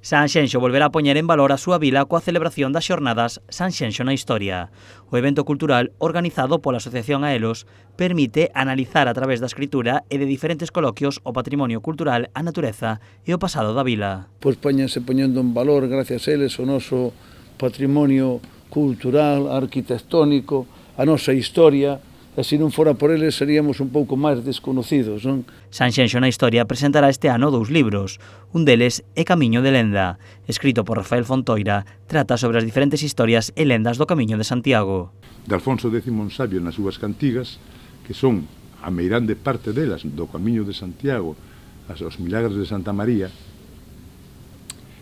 Sanxenxo volverá a poñer en valor a súa vila coa celebración das xornadas Sanxenxo na Historia. O evento cultural organizado pola Asociación Aelos permite analizar a través da escritura e de diferentes coloquios o patrimonio cultural, a natureza e o pasado da vila. Pois poñendo en valor, gracias a eles, o noso patrimonio cultural, arquitectónico, a nosa historia. E se non fora por eles seríamos un pouco máis desconocidos, non? Sanxenxo na Historia presentará este ano 2 libros. Un deles é Camiño de Lenda, escrito por Rafael Fontoira, trata sobre as diferentes historias e lendas do Camiño de Santiago. De Alfonso X Sabio nas súas cantigas, que son a meirande parte delas do Camiño de Santiago, os milagres de Santa María,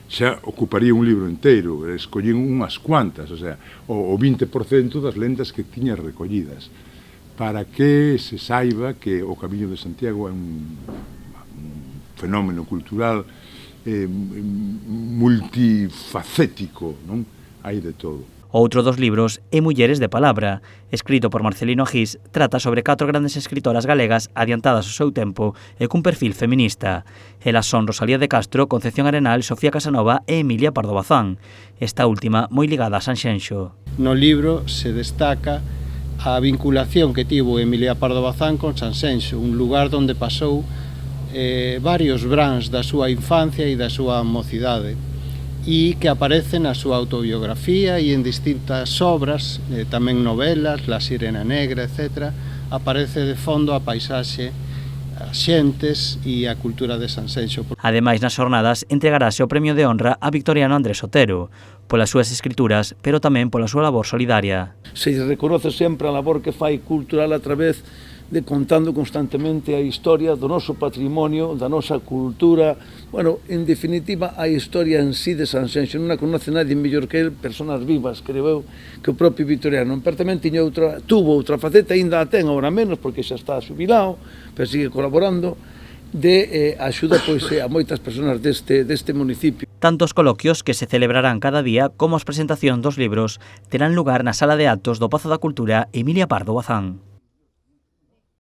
xa ocuparía un libro inteiro, escollín unhas cuantas, o sea, o 20% das lendas que tiña recollidas, para que se saiba que o Camiño de Santiago é un fenómeno cultural multifacético, non? Hai de todo. Outro dos libros é Mulleres de Palabra, escrito por Marcelino Agís, trata sobre 4 grandes escritoras galegas adiantadas ao seu tempo e cun perfil feminista. Elas son Rosalía de Castro, Concepción Arenal, Sofía Casanova e Emilia Pardo Bazán, esta última moi ligada a Sanxenxo. No libro se destaca a vinculación que tivo Emilia Pardo Bazán con Sanxenxo, un lugar onde pasou varios brans da súa infancia e da súa mocidade, e que aparece na súa autobiografía e en distintas obras, tamén novelas, La Sirena Negra, etc. Aparece de fondo a paisaxe, as xentes e a cultura de Sanxenxo. Ademais, nas xornadas entregarase o premio de honra a Victoriano Andrés Otero, polas súas escrituras, pero tamén pola súa labor solidaria. Se reconoce sempre a labor que fai cultural a través de contando constantemente a historia do noso patrimonio, da nosa cultura. Bueno, en definitiva, a historia en sí de Sanxenxo non a conoce nadie mellor que el, persoas vivas, creo eu, que o propio Victoriano. Tamén tuvo outra faceta, ainda a ten, agora menos, porque xa está xubilado, pero sigue colaborando, de axuda pois, a moitas persoas deste municipio. Tantos coloquios que se celebrarán cada día como as presentacións dos libros terán lugar na Sala de Actos do Pazo da Cultura Emilia Pardo Bazán.